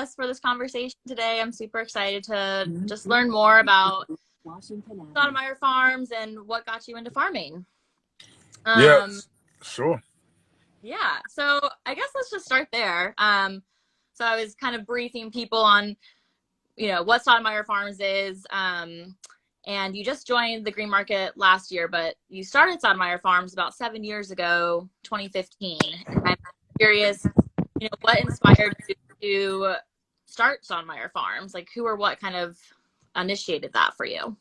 us for this conversation today. I'm super excited to just learn more about Stoudemire Farms and what got you into farming. Yes, sure. Yeah, so I guess let's just start there. So I was kind of briefing people on, what Stoudemire Farms is. And you just joined the green market last year, but you started Stoudemire Farms about 7 years ago, 2015. And I'm curious, what inspired you to start Stoudemire Farms? Like, who or what kind of initiated that for you?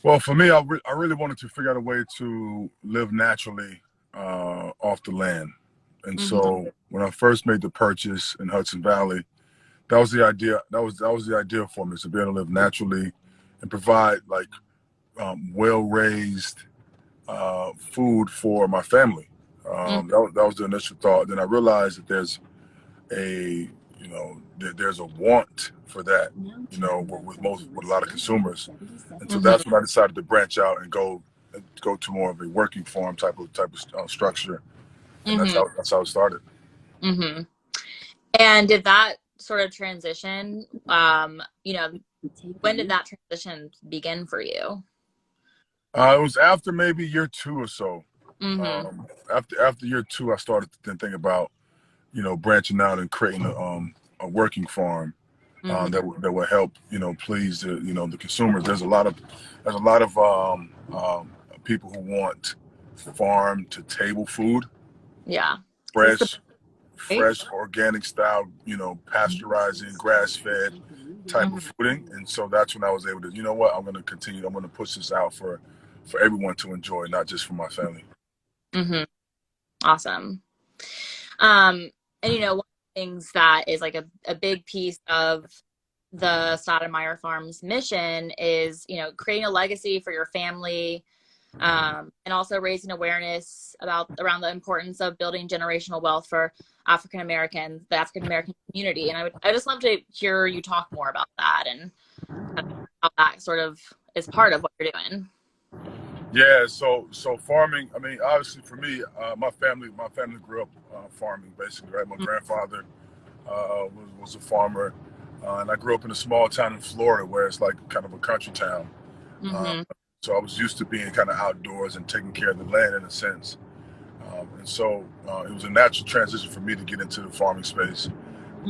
Well, for me, I really wanted to figure out a way to live naturally off the land. And Mm-hmm. so when I first made the purchase in Hudson Valley, that was the idea. That was the idea for me, to be able to live naturally and provide like well-raised food for my family. That was the initial thought. Then I realized that a there's a want for that, with a lot of consumers, and so Mm-hmm. that's when I decided to branch out and go to more of a working farm type of structure, and that's Mm-hmm. how it started. Mm-hmm. And did that sort of transition, when did that transition begin for you? It was after maybe year two or so. Mm-hmm. After year two, I started to then think about branching out and creating a working farm Mm-hmm. that would help please the consumers. There's a lot of people who want farm to table food, Yeah. It's the fresh right? fresh organic style, pasteurizing, grass fed type Mm-hmm. of fooding. And so that's when I was able to, I'm going to continue. I'm going to push this out for everyone to enjoy, not just for my family. Mm-hmm. Awesome. Um, and one of the things that is like a big piece of the Stoudemire Farms mission is, creating a legacy for your family, and also raising awareness around the importance of building generational wealth for the African American community. And I just love to hear you talk more about that and how that sort of is part of what you're doing. Yeah, so farming. I mean, obviously for me, my family grew up farming, basically. Right, my grandfather was a farmer, and I grew up in a small town in Florida where it's like kind of a country town. Uh, Mm-hmm. so I was used to being kind of outdoors and taking care of the land in a sense. And so it was a natural transition for me to get into the farming space,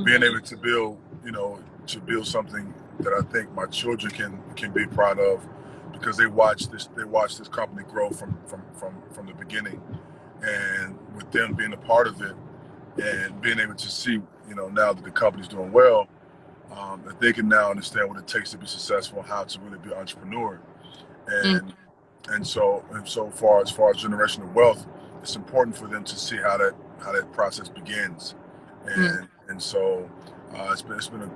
being able to build something that I think my children can be proud of, because they watched this company grow from the beginning, and with them being a part of it and being able to see, now that the company's doing well, that they can now understand what it takes to be successful, how to really be an entrepreneur. And and so as far as generational wealth, it's important for them to see how that process begins. And it's been a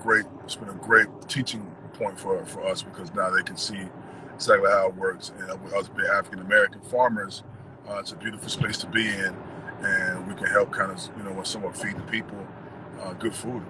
great teaching point for us, because now they can see exactly how it works. And with us being African American farmers, it's a beautiful space to be in, and we can help kind of somewhat feed the people good food.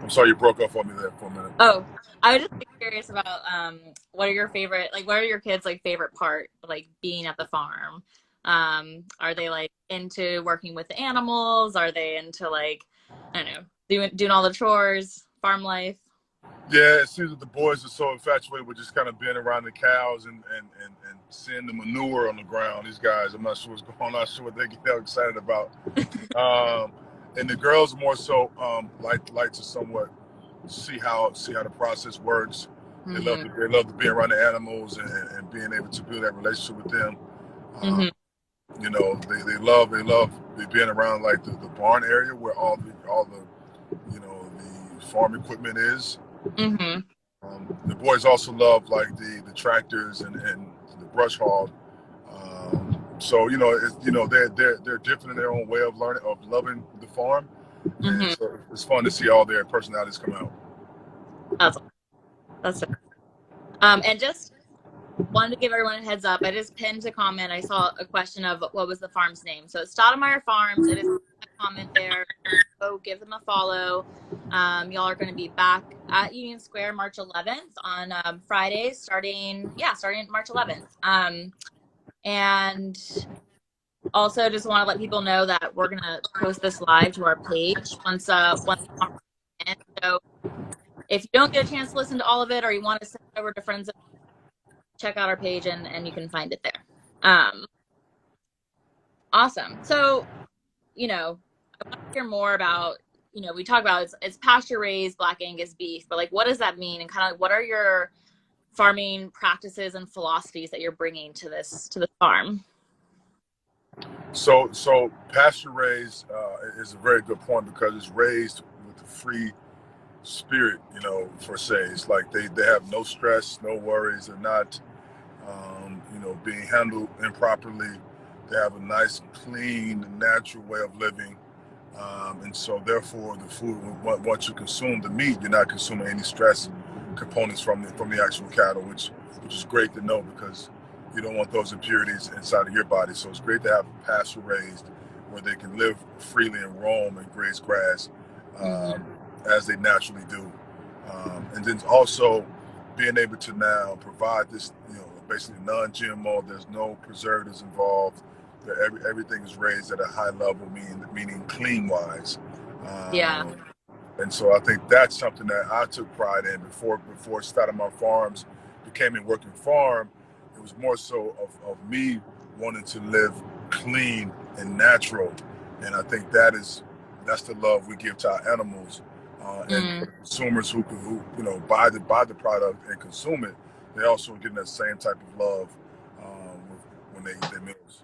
I'm sorry, you broke up on me there for a minute. Oh, I was just curious about what are your kids like favorite part like being at the farm? Are they like into working with the animals? Are they into like, I don't know, doing all the chores, farm life? Yeah, it seems that the boys are so infatuated with just kind of being around the cows and seeing the manure on the ground. These guys, I'm not sure what's going on, I'm not sure what they get excited about. Um, and the girls more so like to somewhat see how the process works. They love Mm-hmm. to they love to be around the animals and being able to build that relationship with them. Um, Mm-hmm. they love being around like the barn area where all the farm equipment is. Mm-hmm. The boys also love like the tractors and the brush hog. So they're different in their own way of learning, of loving the farm, and Mm-hmm. so it's fun to see all their personalities come out. That's that's and just wanted to give everyone a heads up. I just pinned a comment. I saw a question of what was the farm's name. So it's Stoudemire Farms. It is a comment there. go give them a follow. Y'all are going to be back at Union Square March 11th on Friday, starting March 11th. And also just want to let people know that we're going to post this live to our page once ends. So if you don't get a chance to listen to all of it, or you want to send it over to friends, check out our page and you can find it there. Awesome. So, I want to hear more about, we talk about it's pasture raised Black Angus beef, but like, what does that mean? And kind of what are your farming practices and philosophies that you're bringing to the farm? So pasture raised is a very good point, because it's raised with a free spirit, per se. It's like they have no stress, no worries. They're not, being handled improperly. They have a nice, clean, natural way of living. And so therefore the food, once you consume the meat, you're not consuming any stress components from the actual cattle, which is great to know, because you don't want those impurities inside of your body. So it's great to have pasture raised where they can live freely and roam and graze grass as they naturally do. And then also being able to now provide this, basically non-GMO. There's no preservatives involved. Everything is raised at a high level, meaning clean wise. Yeah. And so I think that's something that I took pride in before Stoudemire Farms became a working farm. It was more so of me wanting to live clean and natural. And I think that's the love we give to our animals. And for the consumers who buy the product and consume it, they also getting that same type of love when they eat their meals.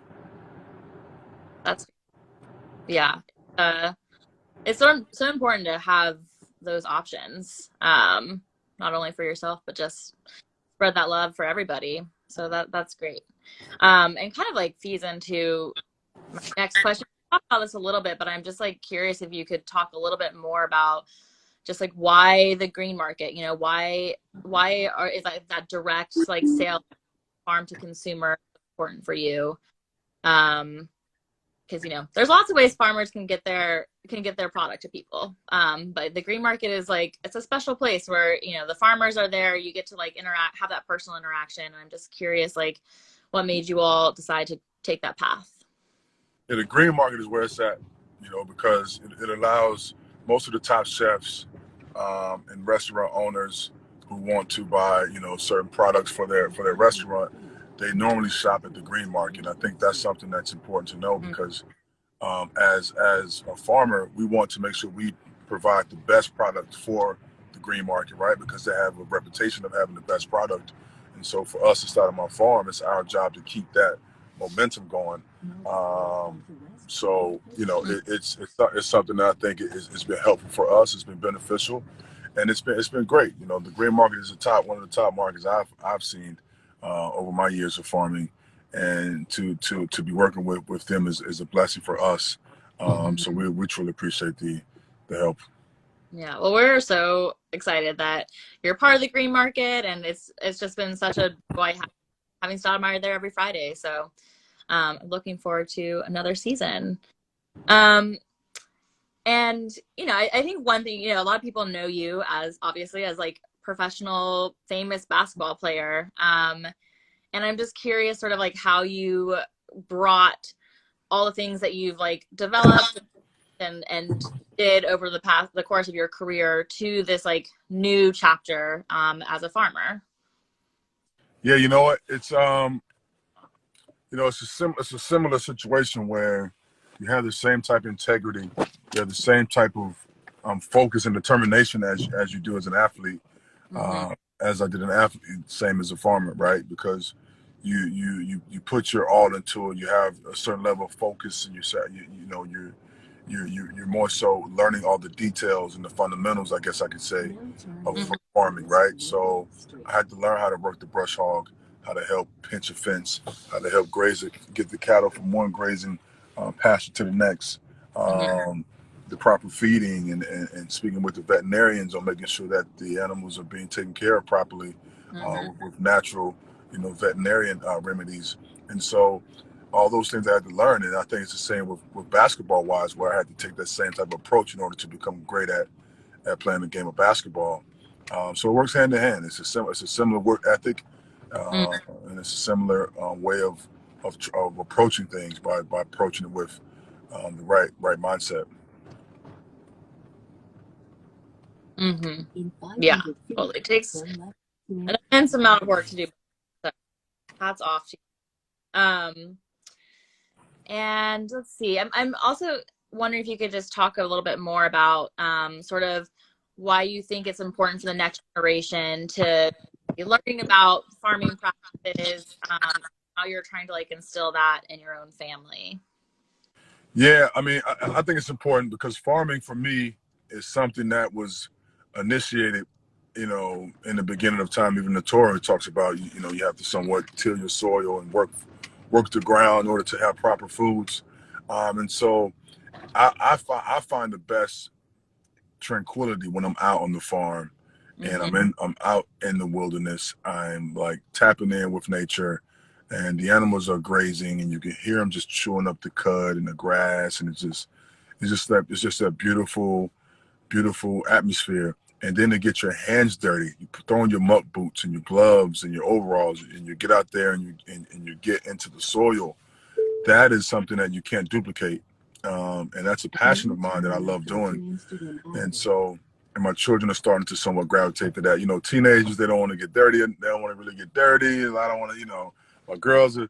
It's so important to have those options, not only for yourself, but just spread that love for everybody. So that's great. And kind of like feeds into my next question. We talked about this a little bit, but I'm just like curious if you could talk a little bit more about just like why the green market, why is that direct like sale farm to consumer important for you? Because there's lots of ways farmers can get their product to people, but the green market is like, it's a special place where the farmers are there, you get to like have that personal interaction. And I'm just curious, like, what made you all decide to take that path? Yeah, the green market is where it's at, because it allows most of the top chefs and restaurant owners who want to buy certain products for their restaurant. They normally shop at the green market. I think that's something that's important to know, because as a farmer, we want to make sure we provide the best product for the green market, right? Because they have a reputation of having the best product. And so for us to start on my farm, it's our job to keep that momentum going. So it's something that I think it's been helpful for us. It's been beneficial, and it's been great. The green market is one of the top markets I've seen over my years of farming, and to be working with them is a blessing for us. So we truly appreciate the help. Yeah, well, we're so excited that you're part of the green market, and it's just been such a joy having Stoudemire there every Friday. So looking forward to another season. And I think one thing, a lot of people know you as obviously as like professional famous basketball player. And I'm just curious sort of like how you brought all the things that you've like developed and did over the course of your career to this like new chapter as a farmer. Yeah, you know what? It's it's a similar situation where you have the same type of integrity, you have the same type of focus and determination as you do as an athlete, as I did an athlete, same as a farmer, right? Because you put your all into it. You have a certain level of focus, and you're more so learning all the details and the fundamentals, I guess I could say, of farming, right? So I had to learn how to work the brush hog, how to help pinch a fence, how to help get the cattle from one grazing pasture to the next, the proper feeding, and speaking with the veterinarians on making sure that the animals are being taken care of properly with natural, veterinarian remedies. And so all those things I had to learn. And I think it's the same with basketball wise, where I had to take that same type of approach in order to become great at playing the game of basketball. So it works hand in hand. It's a similar work ethic, Mm, and it's a similar way of approaching things by approaching it with the right mindset. hmm Yeah. Well, it takes an immense amount of work to do. So hats off to you. And let's see. I'm also wondering if you could just talk a little bit more about sort of why you think it's important for the next generation to be learning about farming practices, how you're trying to like instill that in your own family. Yeah, I mean, I think it's important because farming for me is something that was initiated, in the beginning of time. Even the Torah talks about, you have to somewhat till your soil and work the ground in order to have proper foods. And so I find the best tranquility when I'm out on the farm and Mm-hmm. I'm out in the wilderness. I'm like tapping in with nature, and the animals are grazing, and you can hear them just chewing up the cud and the grass, and it's just that beautiful atmosphere. And then to get your hands dirty, you throw on your muck boots and your gloves and your overalls, and you get out there and you get into the soil. That is something that you can't duplicate. And that's a passion of mine that I love doing. And so, and my children are starting to somewhat gravitate to that. Teenagers, they don't want to get dirty. They don't want to really get dirty. And I don't want to, my girls are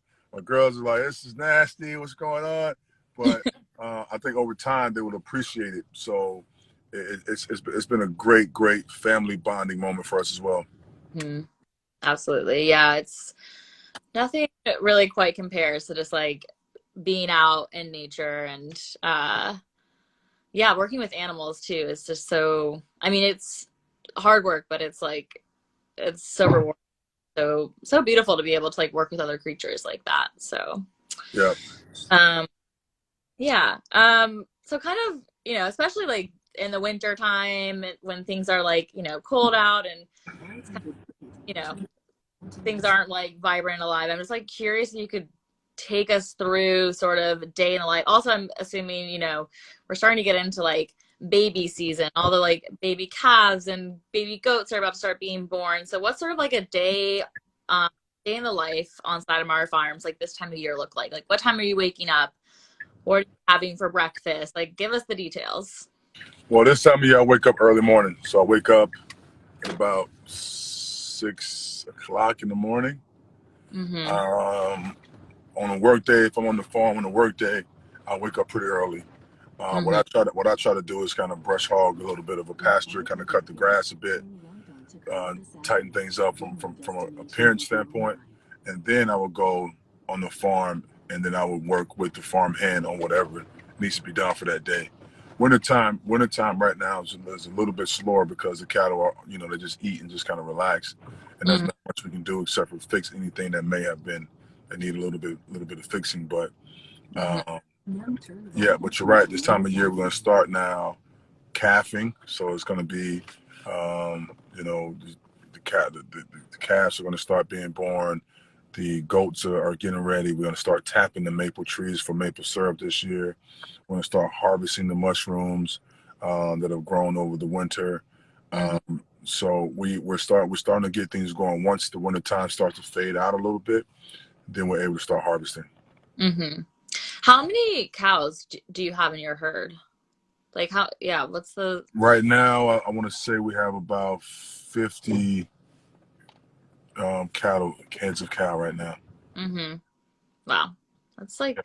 like, this is nasty. What's going on? But I think over time they would appreciate it. So it's been a great family bonding moment for us as well. Mm-hmm. Absolutely. Yeah, it's nothing that really quite compares to just like being out in nature and yeah, working with animals too is just so, I mean, it's hard work, but it's like it's so rewarding, so beautiful to be able to like work with other creatures like that. So Yeah. um yeah. So kind of, especially like in the winter time when things are like, cold out and it's kind of, you know, things aren't like vibrant and alive. I'm just like curious if you could take us through sort of day in the life. Also, I'm assuming, we're starting to get into like baby season. All the like baby calves and baby goats are about to start being born. So what's sort of like a um, day in the life on Stoudemire Farms, like this time of year look like? Like what time are you waking up? What are you having for breakfast? Like give us the details. Well, this time of year I wake up early morning. So I wake up at about 6 o'clock in the morning. Mm-hmm. Um, on a work day, if I'm on the farm on a work day, I wake up pretty early. What Mm-hmm. I try to do is kind of brush hog a little bit of a pasture, kind of cut the grass a bit, tighten things up from an appearance standpoint, and then I would go on the farm, and then I would work with the farm hand on whatever needs to be done for that day. Wintertime right now is a little bit slower because the cattle are, they just eat and just kind of relax, and there's Mm-hmm. not much we can do except for fix anything that may have been that need a little bit of fixing. But Mm-hmm. uh, yeah, but you're right. This time of year we're going to start now calving, so it's going to be, the calves are going to start being born. The goats are getting ready. We're going to start tapping the maple trees for maple syrup this year. We're going to start harvesting the mushrooms that have grown over the winter. Mm-hmm. So we're starting to get things going. Once the winter time starts to fade out a little bit, then we're able to start harvesting. Mm-hmm. How many cows do you have in your herd? Like how, yeah, what's the, Right now, I want to say we have about 50 heads of cow right now. mm-hmm. Wow. That's like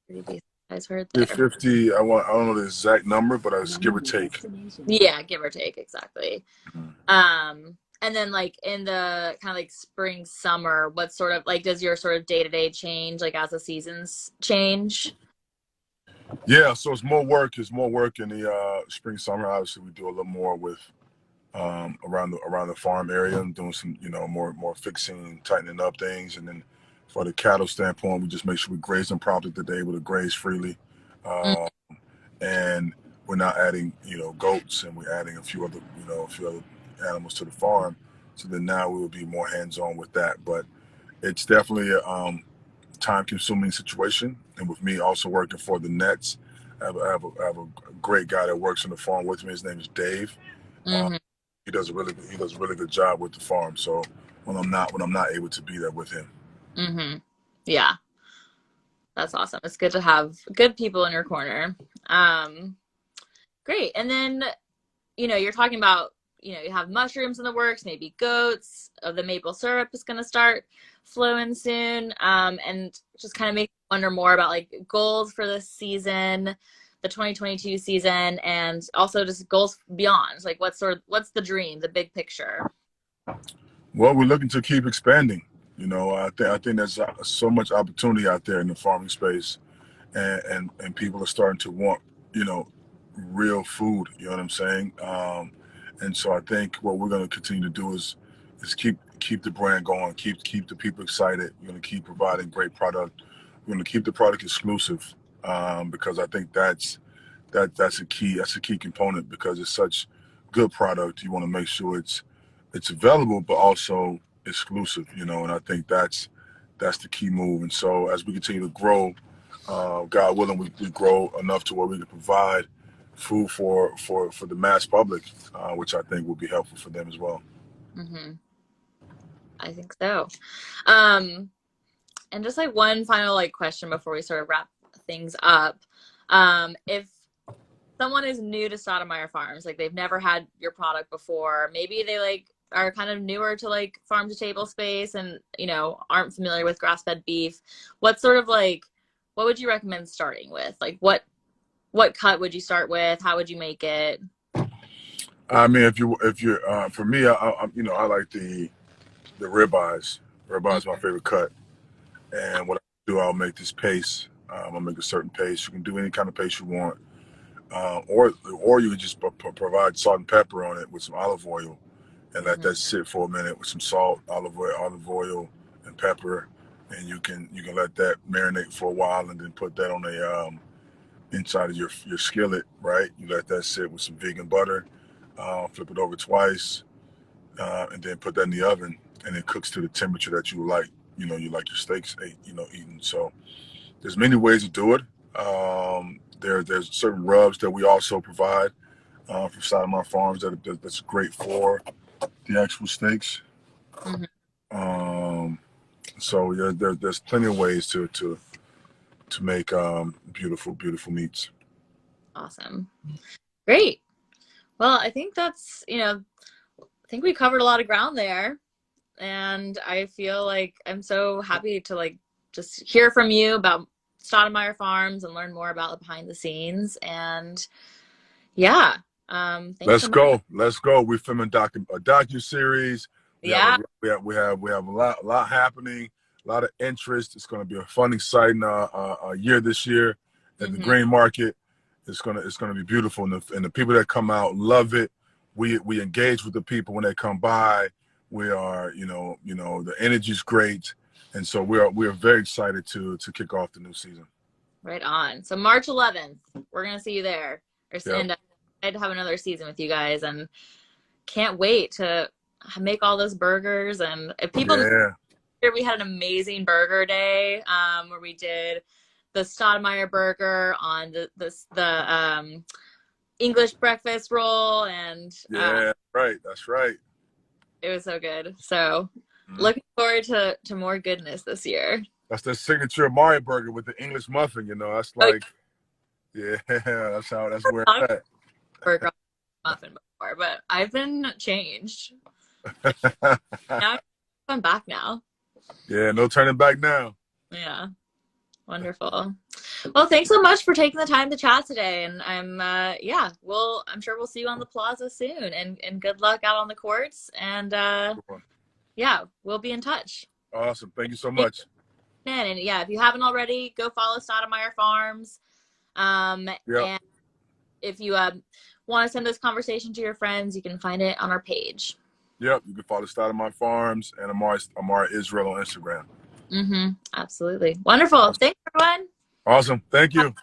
pretty decent size herd Yeah, there. 50. I don't know the exact number, but I just give or take. Yeah, give or take, exactly. And then like in the kind of like spring, summer, what sort of like does your sort of day to day change like as the seasons change? Yeah, so it's more work. It's more work in the spring, summer. Obviously, we do a little more with around the farm area and doing some, more fixing, tightening up things. And then for the cattle standpoint, we just make sure we graze them properly, that they're able to graze freely. Uh, and we're not adding, goats, and we're adding a few other animals to the farm. So then now we will be more hands-on with that. But it's definitely time-consuming situation. And with me also working for the Nets, I have a great guy that works on the farm with me. His name is Dave. Uh, Mm-hmm. he does a really good job with the farm. So when I'm not able to be there with him. Mm-hmm. Yeah, that's awesome. It's good to have good people in your corner. Um, Great. And then, you're talking about, you have mushrooms in the works, maybe goats. The maple syrup is going to start flowing soon. And just kind of make me wonder more about like goals for this season, the 2022 season, and also just goals beyond. Like what's the dream, the big picture? Well, we're looking to keep expanding. I think there's so much opportunity out there in the farming space, and people are starting to want, you know, real food. You know what I'm saying? And so I think what we're going to continue to do is keep the brand going, keep the people excited. We're going to keep providing great product. We're going to keep the product exclusive, because I think that's a key component, because it's such good product. You want to make sure it's available, but also exclusive. And I think that's the key move. And so as we continue to grow, God willing, we grow enough to where we can provide food for the mass public, which I think will be helpful for them as well. Mm-hmm. I think so. Um, and just like one final like question before we sort of wrap things up. If someone is new to Stoudemire Farms, like they've never had your product before, maybe they like are kind of newer to like farm to table space and aren't familiar with grass-fed beef, what would you recommend starting with? Like what cut would you start with? How would you make it? I mean, if you're for me, I like the ribeyes. Ribeye is my favorite cut. And what I do, I'll make this paste. I'll make a certain paste. You can do any kind of paste you want, or you can just provide salt and pepper on it with some olive oil, and let that sit for a minute with some salt, olive oil, and pepper, and you can let that marinate for a while, and then put that on a inside of your skillet. Right, you let that sit with some vegan butter, flip it over twice, and then put that in the oven, and it cooks to the temperature that you like. You like your steaks eaten. So there's many ways to do it. There's certain rubs that we also provide from Stoudemire Farms that's great for the actual steaks. Mm-hmm. Um, so yeah, there's plenty of ways to make beautiful meats. Awesome. Great. Well, I think I think we covered a lot of ground there. And I feel like I'm so happy to like just hear from you about Stoudemire Farms and learn more about the behind the scenes. And yeah, thanks Let's so much. go. Let's go. We're filming a docu series. Yeah. We have a lot happening, a lot of interest. It's going to be a fun, exciting year this year at the Mm-hmm. grain market. It's gonna be beautiful, and the people that come out love it. We engage with the people when they come by. We are, the energy's great, and so we are very excited to kick off the new season. Right on. So March 11th, we're gonna see you there. Yep. And I'd have another season with you guys, and can't wait to make all those burgers. And if people, Yeah. we had an amazing burger day where we did the Stoudemire burger on the English breakfast roll, and Yeah. Right. That's right. it was so good. So Mm-hmm. looking forward to more goodness this year. That's the signature Amare burger with the English muffin. That's like, yeah, that's where it's at. Burger muffin before, but I've been changed. Now I'm back now. Yeah, no turning back now. Yeah. Wonderful. Well, thanks so much for taking the time to chat today. And I'm sure we'll see you on the plaza soon, and good luck out on the courts. And yeah, we'll be in touch. Awesome. Thank you so much. And yeah, if you haven't already, go follow Stoudemire Farms. Yep. And if you want to send this conversation to your friends, you can find it on our page. Yep, you can follow Stoudemire Farms and Amare Israel on Instagram. Absolutely. Wonderful. Thanks, everyone. Awesome. Thank you.